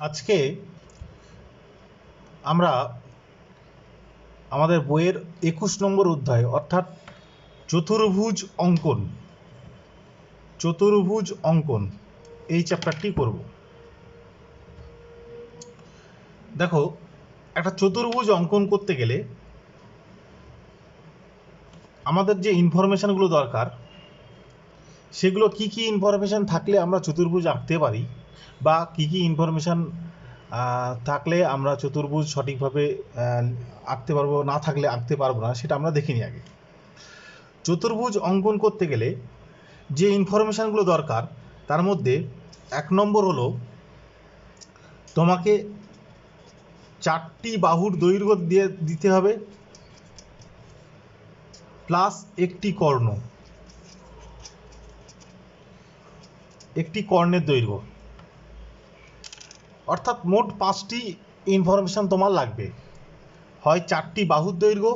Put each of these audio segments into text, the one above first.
আজকে আমরা আমাদের বইয়ের 21 নম্বর অধ্যায় অর্থাৎ চতুর্ভুজ অঙ্কন এই চ্যাপ্টারটি করব। দেখো, একটা চতুর্ভুজ অঙ্কন করতে গেলে আমাদের যে ইনফরমেশনগুলো দরকার সেগুলো কি কি ইনফরমেশন থাকলে আমরা চতুর্ভুজ আঁকতে পারি বা কি কি ইনফরমেশন থাকলে আমরা চতুর্ভুজ সঠিকভাবে আঁকতে পারবো, না থাকলে আঁকতে পারবো না, সেটা আমরা দেখিনি আগে। চতুর্ভুজ অঙ্কন করতে গেলে যে ইনফরমেশনগুলো দরকার তার মধ্যে 1 নম্বর হলো তোমাকে 4টি বাহুর দৈর্ঘ্য দিতে হবে প্লাস একটি কর্ণের দৈর্ঘ্য, অর্থাৎ মোট 5টি ইনফরমেশন তোমার লাগবে। হয় 4টি বাহুর দৈর্ঘ্য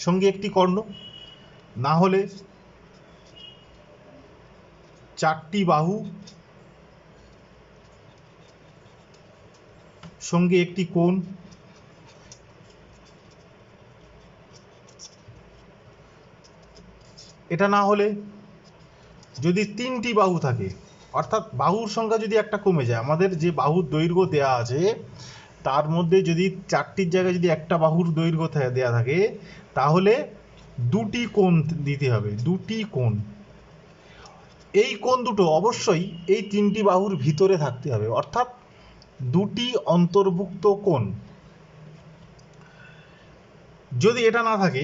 সঙ্গে একটি কর্ণ, না হলে 4টি বাহু সঙ্গে একটি কোণ, এটা না হলে যদি 3টি বাহু থাকে, অর্থাৎ বাহুর সংখ্যা যদি একটা কমে যায়, আমাদের যে বাহুর দৈর্ঘ্য দেয়া আছে তার মধ্যে যদি 4টির জায়গায় যদি একটা বাহুর দৈর্ঘ্য দেয়া থাকে তাহলে 2টি কোণ দিতে হবে, 2টি কোণ। এই কোণ দুটো অবশ্যই এই 3টি বাহুর ভিতরে থাকতে হবে, অর্থাৎ 2টি অন্তর্ভুক্ত কোণ। যদি এটা না থাকে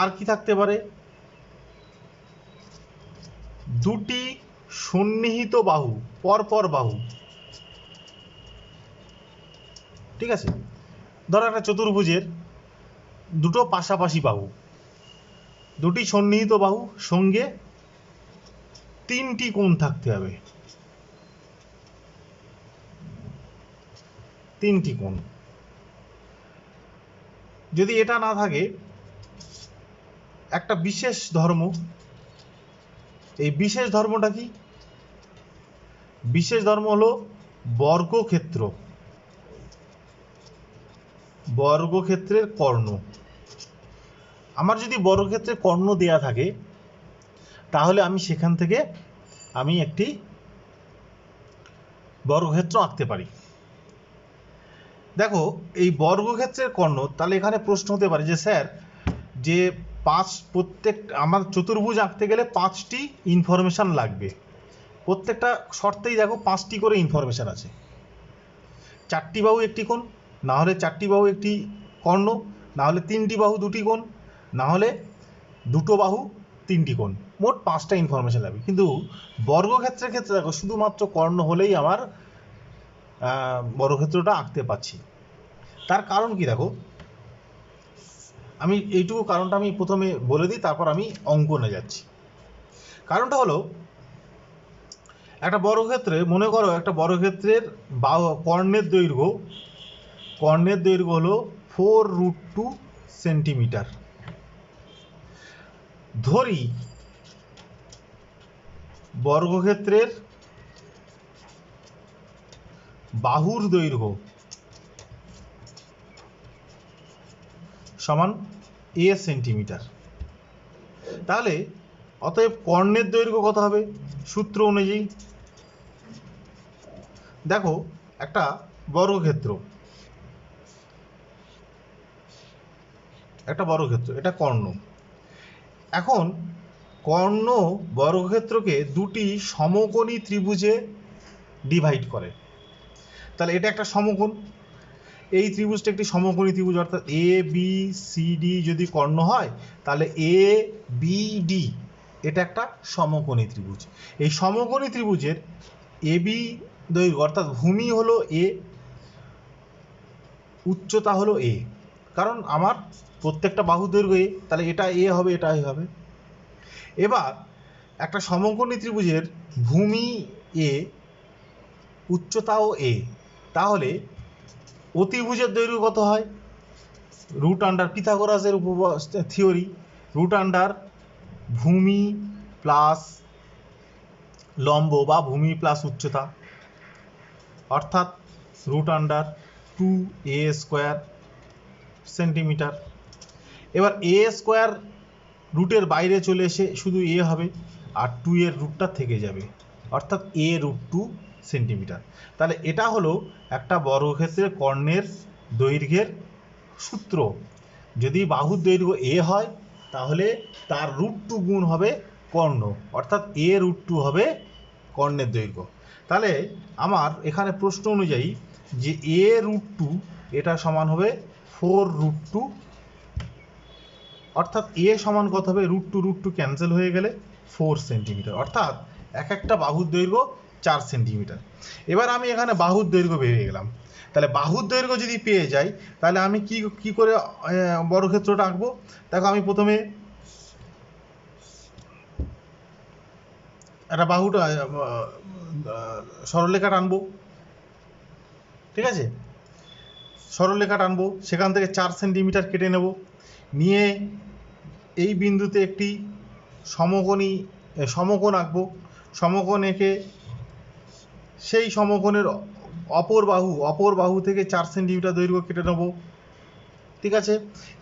আর কি থাকতে পারে, 2টি সন্নিহিত বাহু, পরপর বাহু। ঠিক আছে, ধরো একটা চতুর্ভুজের দুটো পাশাপাশি বাহু, 2টি সন্নিহিত বাহু সঙ্গে 3টি কোণ থাকতে হবে, 3টি কোণ। যদি এটা না থাকে একটা বিশেষ ধর্ম, এই বিশেষ ধর্মটা কি? বিশেষ ধর্ম হলো বর্গক্ষেত্রের কর্ণ। আমার যদি বর্গক্ষেত্রের কর্ণ দেয়া থাকে তাহলে আমি সেখান থেকে একটি বর্গক্ষেত্র আঁকতে পারি। দেখো, এই বর্গক্ষেত্রের কর্ণ, তাহলে এখানে প্রশ্ন হতে পারে যে স্যার, যে আমার চতুর্ভুজ আঁকতে গেলে 5টি ইনফরমেশন লাগবে, প্রত্যেকটা শর্তেই দেখো 5টি করে ইনফরমেশন আছে। 4টি বাহু একটি কোণ, না হলে 4টি বাহু একটি কর্ণ, না হলে 3টি বাহু 2টি কোণ, না হলে 2টো বাহু 3টি কোণ, মোট 5টা ইনফরমেশন লাগবে। কিন্তু বর্গক্ষেত্রের ক্ষেত্রে দেখো শুধুমাত্র কর্ণ হলেই আমার বর্গক্ষেত্রটা আঁকতে পারছি। তার কারণ কি দেখো, আমি এইটুকু কারণটা আমি প্রথমে বলে দিই, তারপর আমি অঙ্কনে যাচ্ছি। কারণটা হলো, একটা বর্গক্ষেত্রে, মনে করো একটা বর্গক্ষেত্রের কর্ণের দৈর্ঘ্য হলো 4√2 সেন্টিমিটার। ধরি বর্গক্ষেত্রের বাহুর দৈর্ঘ্য সমান a সেন্টিমিটার। তাহলে অতএব কর্ণের দৈর্ঘ্য কত হবে? সূত্র অনুযায়ী দেখো, একটা বর্গক্ষেত্র, এটা কর্ণ। এখন কর্ণ বর্গক্ষেত্রকে 2টি সমকোণী ত্রিভুজে ডিভাইড করে। তাহলে এটা একটা সমকোণ, এই ত্রিভুজটা একটি সমকোণী ত্রিভুজ, অর্থাৎ এ বি সি ডি যদি কর্ণ হয় তাহলে এ বি ডি এটা একটা সমকোণী ত্রিভুজ। এই সমকোণী ত্রিভুজের এ বি দৈর্ঘ্য, অর্থাৎ ভূমি হলো এ, উচ্চতা হলো এ, কারণ আমার প্রত্যেকটা বাহু দৈর্ঘ্য এ, তাহলে এটা এ হবে, এটা এ হবে। এবার একটা সমকোণী ত্রিভুজের ভূমি এ, উচ্চতাও এ, তাহলে অতিভুজের দৈর্ঘ্য কত হয়? √, পিথাগোরাসের থিওরি, √, ভূমি প্লাস লম্ব বা ভূমি প্লাস উচ্চতা। অর্থাৎ √2a² সেন্টিমিটার। এবার a² রুটের বাইরে চলে এসে শুধু a হবে, আর 2 এর রুটটা থেকে যাবে, অর্থাৎ a√2 সেন্টিমিটার। তাহলে এটা হলো একটা বর্গক্ষেত্রের কর্ণের দৈর্ঘ্যের সূত্র। যদি বাহুর দৈর্ঘ্য a হয় তাহলে তার √2 গুণ হবে কর্ণ, অর্থাৎ a√2 হবে কর্ণের দৈর্ঘ্য। তাহলে আমার এখানে প্রশ্ন অনুযায়ী যে a√2 এটা সমান হবে 4√2, অর্থাৎ a সমান কত হবে, √2 ক্যান্সেল হয়ে গেলে 4 সেন্টিমিটার, অর্থাৎ এক একটা বাহুর দৈর্ঘ্য 4 সেন্টিমিটার। এবার আমি এখানে বাহুর দৈর্ঘ্য পেয়ে গেলাম। তাহলে বাহুর দৈর্ঘ্য যদি পেয়ে যাই তাহলে আমি কি করে বর্গক্ষেত্রটা আঁকবো? দেখো, আমি প্রথমে একটা বাহুটা সরলরেখা টানবো, ঠিক আছে? সরলরেখা টানবো, সেখান থেকে 4 সেন্টিমিটার কেটে নেব, নিয়ে এই বিন্দুতে একটি সমকোণ আঁকবো। সমকোণ এঁকে সেই সমকোণের অপর বাহু থেকে 4 সেন্টিমিটার দৈর্ঘ্য কেটে নেব, ঠিক আছে?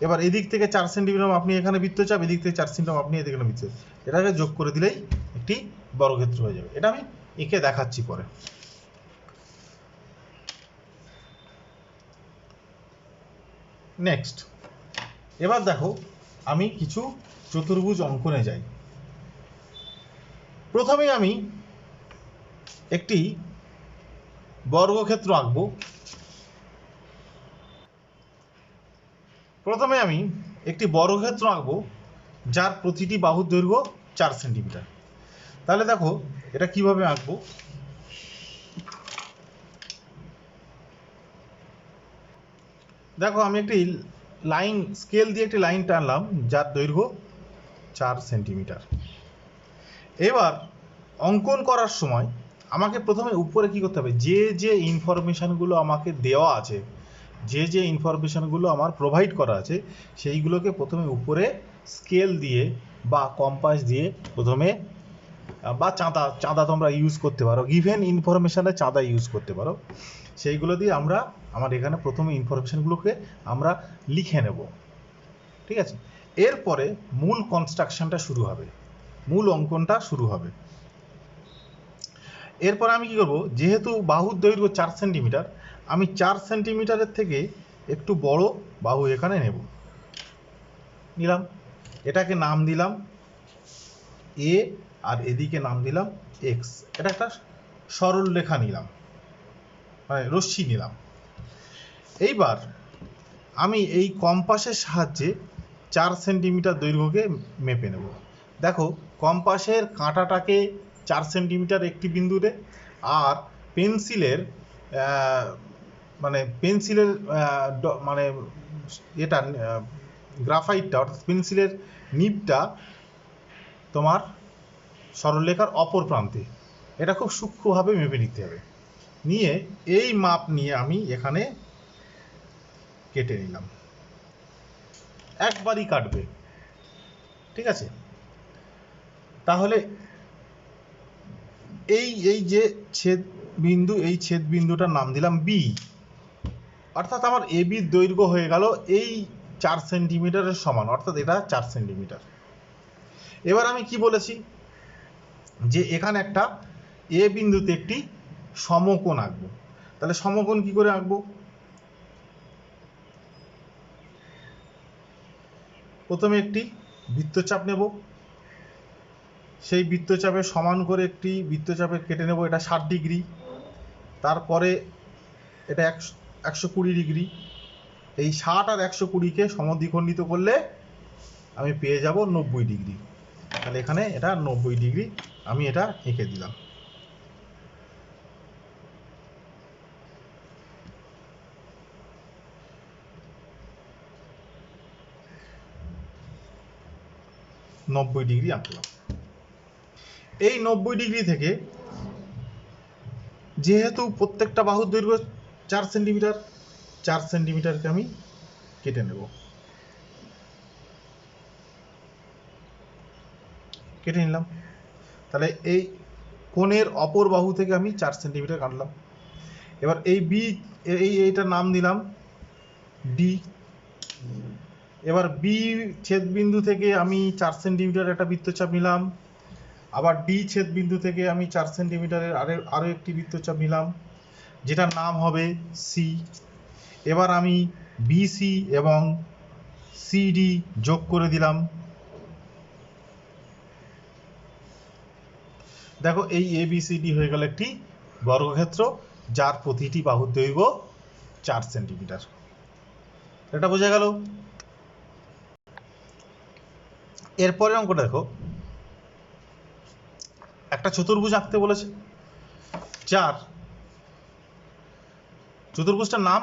এবার এদিক থেকে 4 সেন্টিমিটার আপনি এখানে বৃত্তচাপ, এদিক থেকে 4 সেন্টিমিটার আপনি এদিকে বৃত্তচাপ, এটাকে যোগ করে দিলেই একটি বর্গক্ষেত্র হয়ে যাবে। এটা আমি এঁকে দেখাচ্ছি পরে। নেক্সট, এবার দেখো আমি কিছু চতুর্ভুজ অঙ্কনে যাই। প্রথমে আমি একটি বর্গক্ষেত্র আঁকবো। যার প্রতিটি বাহুর দৈর্ঘ্য 4 সেন্টিমিটার। তাহলে দেখো এটা কিভাবে আঁকবো। দেখো, আমি একটি স্কেল দিয়ে একটি লাইন টানলাম যার দৈর্ঘ্য 4 সেন্টিমিটার। এবার অঙ্কন করার সময় আমাকে প্রথমে উপরে কি করতে হবে, যে ইনফরমেশনগুলো আমাকে দেওয়া আছে, যে ইনফরমেশনগুলো আমার প্রোভাইড করা আছে, সেইগুলোকে প্রথমে উপরে স্কেল দিয়ে বা কম্পাস দিয়ে প্রথমে, বা চাঁদা তোমরা ইউজ করতে পারো, গিভেন ইনফরমেশনে চাঁদা ইউজ করতে পারো, সেইগুলো দিয়ে আমার এখানে প্রথমে ইনফরমেশনগুলোকে আমরা লিখে নেব, ঠিক আছে? এরপরে মূল কনস্ট্রাকশনটা শুরু হবে, মূল অঙ্কনটা শুরু হবে। এরপর আমি কি করব, যেহেতু বাহুর দৈর্ঘ্য 4 সেন্টিমিটার, আমি 4 সেন্টিমিটারের থেকে একটু বড় বাহু এখানে নিলাম, এটাকে নাম দিলাম এ, আর এদিকে নাম দিলাম এক্স। এটা একটা সরল রেখা নিলাম, মানে রশ্মি নিলাম। এইবার আমি এই কম্পাসের সাহায্যে 4 সেন্টিমিটার দৈর্ঘ্যকে মেপে নেব। দেখো, কম্পাসের কাঁটাটাকে 4 সেন্টিমিটার একটি বিন্দুতে, আর পেন্সিলের মানে এটা গ্রাফাইটটা, অর্থাৎ পেন্সিলের নিবটা তোমার সরলরেখার অপর প্রান্তে। এটা খুব সূক্ষ্মভাবে মেপে নিতে হবে। নিয়ে এই মাপ নিয়ে আমি এখানে কেটে নিলাম, একবারই কাটবে, ঠিক আছে? তাহলে এই যে ছেদ বিন্দু, এই ছেদ বিন্দুটার নাম দিলাম বি, অর্থাৎ আমার এ বির দৈর্ঘ্য হয়ে গেল এই 4 সেন্টিমিটারের সমান, অর্থাৎ এটা 4 সেন্টিমিটার। এবার আমি কি বলেছি, যে এখানে একটা এ বিন্দুতে একটি সমকোণ আঁকবো। তাহলে সমকোণ কি করে আঁকবো? প্রথমে একটি বৃত্তচাপ নেব, সেই বৃত্তচাপে সমান করে একটি বৃত্তচাপে কেটে নেব, এটা 60 ডিগ্রি। তারপরে এটা 120 ডিগ্রি। এই 60 আর 120কে সমদ্বিখণ্ডিত করলে আমি পেয়ে যাব 90 ডিগ্রি। তাহলে এখানে এটা 90 ডিগ্রি আমি এটা এঁকে দিলাম। নব্বই ডিগ্রি আঁকলাম। এই 90 ডিগ্রি থেকে, যেহেতু প্রত্যেকটা বাহুর দৈর্ঘ্য 4 সেন্টিমিটার, 4 সেন্টিমিটারকে আমি কেটে নেব, কেটে নিলাম। তাহলে এই কোণের অপর বাহু থেকে আমি 4 সেন্টিমিটার কাটলাম। এবার এই বি, এইটার নাম দিলাম ডি। এবার বি ছেদবিন্দু থেকে আমি 4 সেন্টিমিটার একটা বৃত্তচাপ নিলাম, আবার ডি ছেদবিন্দু থেকে আমি 4 সেন্টিমিটারের আরও একটি বৃত্তচাপ নিলাম, যেটার নাম হবে সি। এবার আমি বিসি এবং সিডি যোগ করে দিলাম। দেখো এই এবিসিডি হয়ে গেল একটি বর্গক্ষেত্র, যার প্রতিটি বাহুর দৈর্ঘ্য 4 সেন্টিমিটার। এটা বোঝা গেল। এরপরে অঙ্কটা দেখো, একটা চতুর্ভুজ আঁকতে বলেছে, যার চতুর্ভুজটার নাম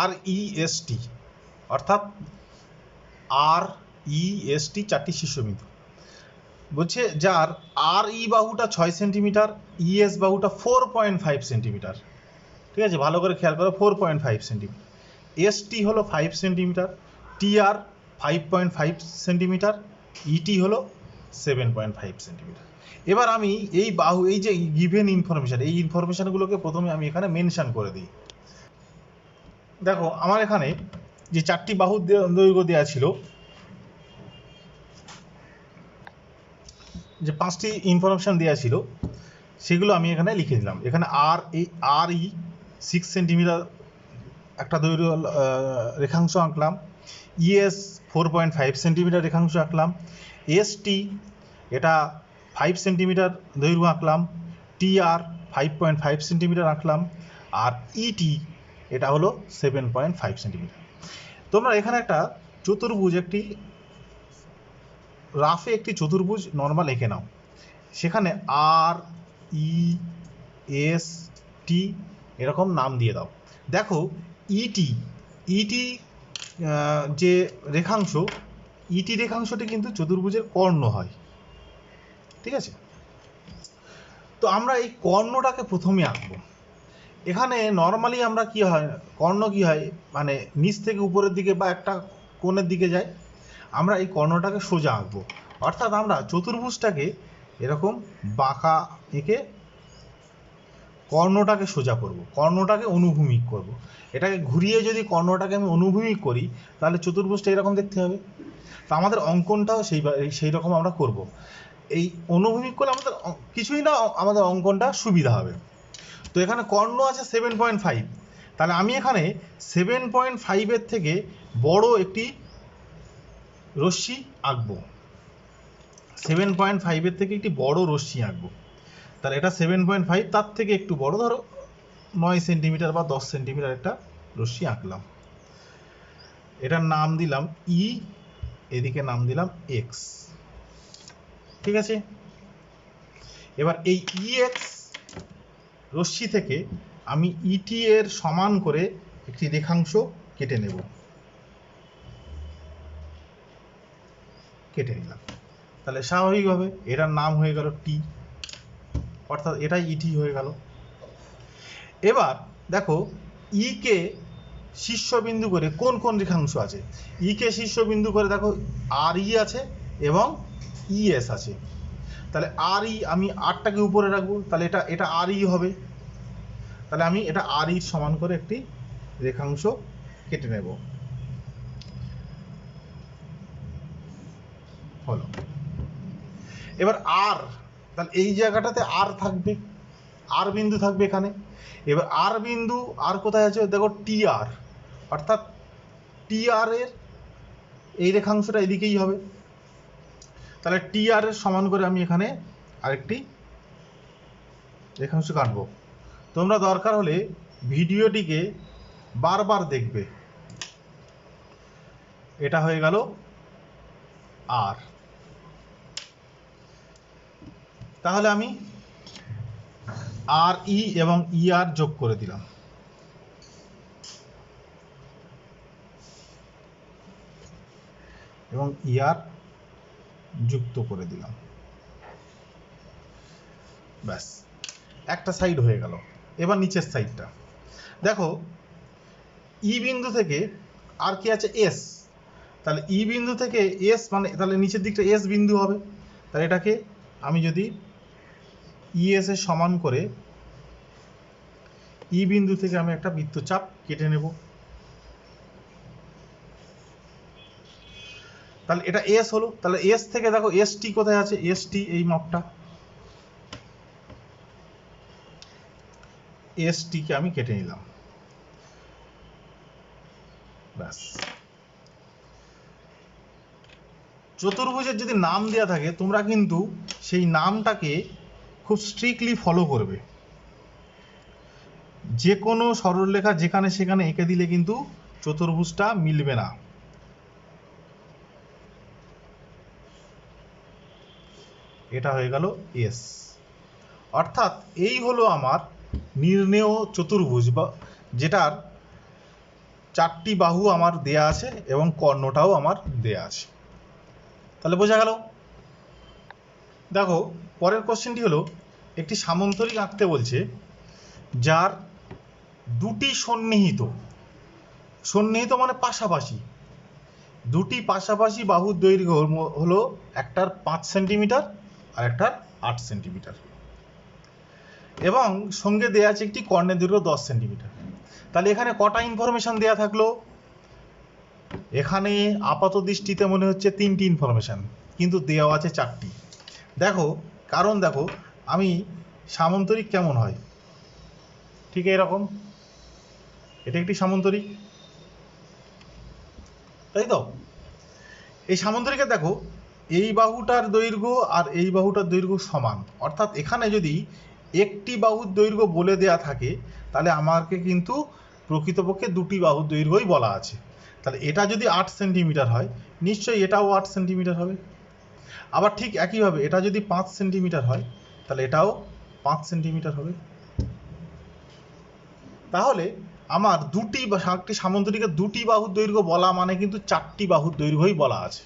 REST, অর্থাৎ REST 4টি শীর্ষবিন্দু বলছে, যার RE বাহুটা 6 সেন্টিমিটার, ES বাহুটা 4.5 সেন্টিমিটার। ঠিক আছে, ভালো করে খেয়াল করো, 4.5 সেন্টিমিটার। ST হলো 5 সেন্টিমিটার, TR 5.5 সেন্টিমিটার, ET হলো 7.5 সেন্টিমিটার। এবার আমি এই বাহু, এই যে গিভেন ইনফরমেশন, এই ইনফরমেশনগুলোকে প্রথমে আমি এখানে মেনশন করে দিই। দেখো আমার এখানে যে 4টি বাহুর দৈর্ঘ্য দেওয়া ছিল, যে 5টি ইনফরমেশন দেওয়া ছিল, সেগুলো আমি এখানে লিখে দিলাম। এখানে RE 6 সেন্টিমিটার একটা দৈর্ঘ্য রেখাংশ আঁকলাম, ES 4.5 সেন্টিমিটার রেখাংশ আঁকলাম, ST এটা 5 সেন্টিমিটার দৈর্ঘ্য আঁকলাম, TR 5.5 সেন্টিমিটার আঁকলাম, আর ET এটা হলো 7.5 সেন্টিমিটার। তোমরা এখানে একটা চতুর্ভুজ, একটি রাফে একটি চতুর্ভুজ নর্মাল এঁকে নাও, সেখানে REST এরকম নাম দিয়ে দাও। দেখো ET যে রেখাংশ, ET রেখাংশটি কিন্তু চতুর্ভুজের কর্ণ হয়। ঠিক আছে, তো আমরা এই কর্ণটাকে প্রথমে আঁকবো। এখানে নর্মালি আমরা কি হয়, কর্ণ কি হয়, মানে নিচ থেকে উপরের দিকে বা একটা কোণের দিকে যায়। আমরা এই কর্ণটাকে সোজা আঁকবো, অর্থাৎ আমরা চতুর্ভুজটাকে এরকম বাঁকা এঁকে কর্ণটাকে সোজা করব, কর্ণটাকে অনুভূমিক করব। এটাকে ঘুরিয়ে যদি কর্ণটাকে আমি অনুভূমিক করি, তাহলে চতুর্ভুজটা এরকম দেখতে হবে। তো আমাদের অঙ্কনটাও সেই রকম আমরা করব। এই অনুভূমিক করলে আমাদের কিছুই না, আমাদের অঙ্কনটা সুবিধা হবে। তো এখানে কর্ণ আছে 7.5, তাহলে আমি এখানে 7.5-এর থেকে বড় একটি রশ্মি আঁকবো। 7.5-এর থেকে একটি বড় রশ্মি আঁকবো। তাহলে এটা 7.5, তার থেকে একটু বড়, ধরো 9 সেন্টিমিটার বা 10 সেন্টিমিটার একটা রশ্মি আঁকলাম। এটার নাম দিলাম E, এদিকে নাম দিলাম X। ঠিক আছে, এবার এই EX রশ্মি থেকে আমি ET এর সমান করে একটি রেখাংশ কেটে নেব। কেটে নিলাম, তাহলে স্বাভাবিকভাবে এটার নাম হয়ে গেল T, অর্থাৎ এটাই ET হয়ে গেল। এবার দেখো E কে শীর্ষবিন্দু করে কোন কোন রেখাংশ আছে। E কে শীর্ষবিন্দু করে দেখো RE আছে এবং ES আছে। তাহলে RE আমি 8টাকে উপরে রাখবো, তাহলে এটা RE হবে। তাহলে আমি এটা RE সমান করে একটি রেখাংশ কেটে নেব। হলো। এবার R, তাহলে এই জায়গাটাতে R থাকবে, R বিন্দু থাকবে এখানে। এবার R বিন্দু, আর কোথায় আছে দেখো TR, অর্থাৎ TR এর এই রেখাংশটা এদিকেই হবে। তাহলে TR এর সমান করে আমি এখানে আরেকটি রেখাংশ কাটবো। তোমরা দরকার হলে ভিডিওটিকে বারবার দেখবে। এটা হয়ে গেল R। তাহলে আমি RE এবং ER যোগ করে দিলাম। এবং ER যুক্ত করে দিলাম। ব্যাস, একটা সাইড হয়ে গেল। এবার নিচের সাইডটা দেখো, E বিন্দু থেকে আর কি আছে S, তাহলে E বিন্দু থেকে S মানে তাহলে নিচের দিকটা S বিন্দু হবে। তাহলে এটাকে আমি যদি ES এর সমান করে ই বিন্দু থেকে আমি একটা বৃত্তচাপ কেটে নেব। তাহলে এটা এস হলো। তাহলে এস থেকে দেখো এস টি কোথায় আছে, এস টি এই মাপটা, এস টি কে আমি কেটে নিলাম, ব্যাস। চতুর্ভুজের যদি নাম দেওয়া থাকে তোমরা কিন্তু সেই নামটাকে খুব স্ট্রিক্টলি ফলো করবে। যে কোনো সরলরেখা যেখানে সেখানে এঁকে দিলে কিন্তু চতুর্ভুজটা মিলবে না। এটা হয়ে গেল এস, অর্থাৎ এই হলো আমার নির্ণেয় চতুর্ভুজ, বা যেটার 4টি বাহু আমার দেয়া আছে এবং কর্ণটাও আমার দেয়া আছে। তাহলে বোঝা গেল। দেখো পরের কোশ্চেনটি হলো, একটি সামন্তরিক আঁকতে বলছে যার দুটি সন্নিহিত, সন্নিহিত মানে পাশাপাশি, দুটি পাশাপাশি বাহুর দৈর্ঘ্য হলো একটার 5 সেন্টিমিটার আর একটার 8 সেন্টিমিটার, এবং সঙ্গে দেয়া আছে একটি কর্ণের দৈর্ঘ্য 10 সেন্টিমিটার। তাহলে এখানে কটা ইনফরমেশন দেয়া থাকলো? এখানে আপাত দৃষ্টিতে মনে হচ্ছে 3টি ইনফরমেশন, কিন্তু দেওয়া আছে 4টি। দেখো কারণ দেখো আমি সামন্তরিক কেমন হয়, ঠিক এরকম, এটা একটি সামন্তরিক, তাই তো? এই সামন্তরিকে দেখো এই বাহুটার দৈর্ঘ্য আর এই বাহুটার দৈর্ঘ্য সমান, অর্থাৎ এখানে যদি একটি বাহুর দৈর্ঘ্য বলে দেয়া থাকে তাহলে আমাকে কিন্তু প্রকৃতপক্ষে দুটি বাহুর দৈর্ঘ্যই বলা আছে। তাহলে এটা যদি 8 সেন্টিমিটার হয় নিশ্চয়ই এটাও 8 সেন্টিমিটার হবে। আবার ঠিক একইভাবে এটা যদি 5 সেন্টিমিটার হয় তাহলে এটাও 5 সেন্টিমিটার হবে। তাহলে আমার একটি সামন্তরিকের দুটি বাহুর দৈর্ঘ্য বলা মানে কিন্তু 4টি বাহুর দৈর্ঘ্যই বলা আছে।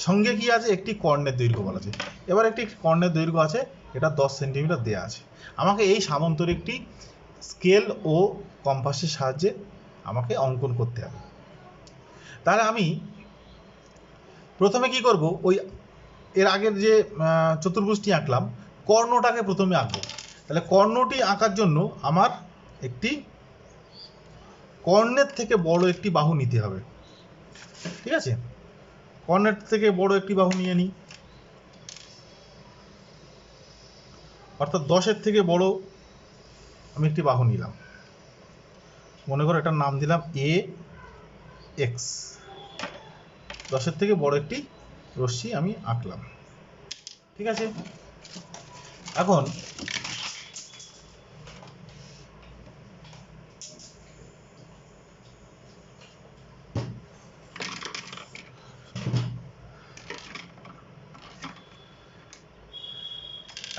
সঙ্গে কি আছে, একটি কর্ণের দৈর্ঘ্য বলা আছে। এবার একটি কর্ণের দৈর্ঘ্য আছে, এটা 10 সেন্টিমিটার দেওয়া আছে। আমাকে এই সামন্তরিকটি স্কেল ও কম্পাসের সাহায্যে আমাকে অঙ্কন করতে হবে। তাহলে আমি প্রথমে কি করব, ওই এর আগের যে চতুর্ভুজটি আঁকলাম কর্ণটাকে প্রথমে আঁকবো। তাহলে কর্ণটি আঁকার জন্য আমার একটি কর্ণের থেকে বড় একটি বাহু নিতে হবে, ঠিক আছে? কর্ণের থেকে বড় একটি বাহু নিয়ে নিই, অর্থাৎ 10-এর থেকে বড় আমি একটি বাহু নিলাম, মনে করো এটার নাম দিলাম এ এক্স। 10-এর থেকে বড় একটি রশ্মি আমি আঁকলাম, ঠিক আছে?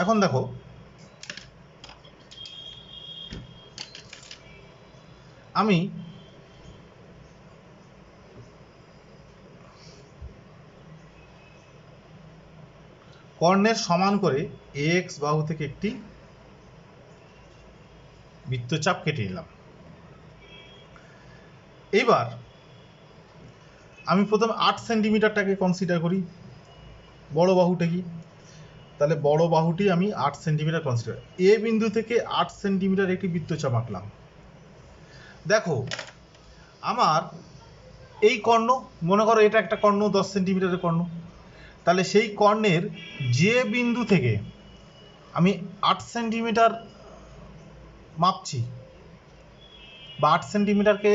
এখন দেখো আমি কর্ণের সমান করে এক্স বাহু থেকে একটি বৃত্তচাপ কেটে নিলাম। এইবার আমি প্রথম 8 সেন্টিমিটারটাকে কনসিডার করি, বড় বাহুটা কি, তাহলে বড় বাহুটি আমি 8 সেন্টিমিটার কনসিডার, এ বিন্দু থেকে 8 সেন্টিমিটার একটি বৃত্তচাপ আঁকলাম। দেখো আমার এই কর্ণ, মনে করো এটা একটা কর্ণ 10 সেন্টিমিটারের কর্ণ, তাহলে সেই কর্ণের যে বিন্দু থেকে আমি 8 সেন্টিমিটার মাপছি বা 8 সেন্টিমিটারকে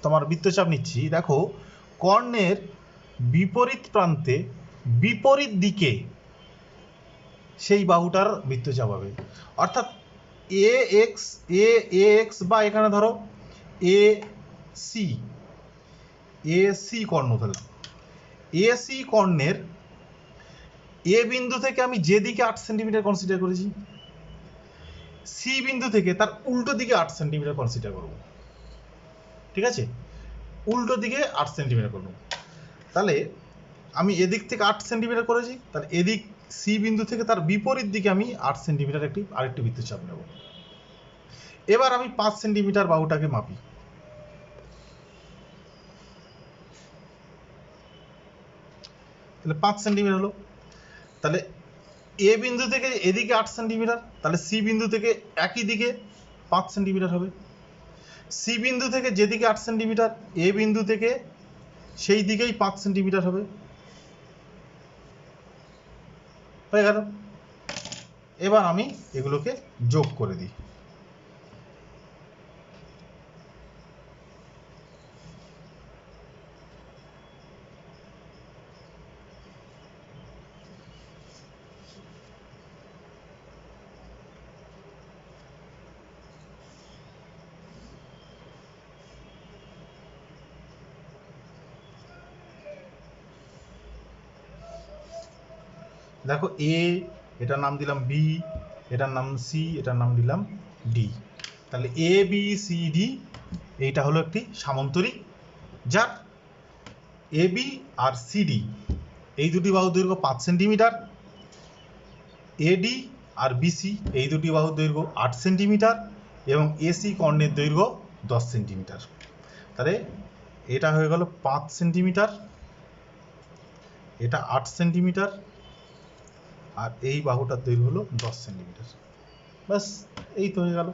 তোমার বৃত্তচাপ নিচ্ছি, দেখো কর্ণের বিপরীত প্রান্তে বিপরীত দিকে সেই বাহুটার বৃত্তচাপ হবে। অর্থাৎ এ এক্স বা এখানে ধরো এ সি কর্ণ ধরলাম, এ সি কর্ণের এ বিন্দু থেকে আমি যেদিকে 8 সেন্টিমিটার কনসিডার করেছি সি বিন্দু থেকে তার উল্টো দিকে 8 সেন্টিমিটার কনসিডার করব, ঠিক আছে? উল্টো দিকে 8 সেন্টিমিটার করব। তাহলে আমি এদিক থেকে 8 সেন্টিমিটার করেছি, তাহলে এদিক সি বিন্দু থেকে তার বিপরীত দিকে আমি 8 সেন্টিমিটার আরেকটি বৃত্তচাপ নেব। এবার আমি 5 সেন্টিমিটার বাহুটাকে মাপি, তাহলে 5 সেন্টিমিটার হলো। তাহলে এ বিন্দু থেকে এদিকে 8 সেন্টিমিটার, তাহলে সি বিন্দু থেকে একই দিকে 5 সেন্টিমিটার হবে। সি বিন্দু থেকে যেদিকে 8 সেন্টিমিটার, এ বিন্দু থেকে সেই দিকেই 5 সেন্টিমিটার হবে। হয়ে গেল। এবার আমি এগুলোকে যোগ করে দিই। দেখো এ, এটার নাম দিলাম বি, এটার নাম সি, এটার নাম দিলাম ডি। তাহলে এ বি সি ডি এইটা হলো একটি সামান্তরিক, যার A B R C D এই দুটি বাহুর দৈর্ঘ্য 5 সেন্টিমিটার, এডি আর বিসি এই দুটি বাহুর দৈর্ঘ্য 8 সেন্টিমিটার এবং এসি কর্ণের দৈর্ঘ্য 10 সেন্টিমিটার। তাহলে এটা হয়ে গেল 5 সেন্টিমিটার, এটা 8 সেন্টিমিটার, আর এই বাহুটার দৈর্ঘ্য হলো 10 সেন্টিমিটার। ব্যাস, এই তো হয়ে গেল।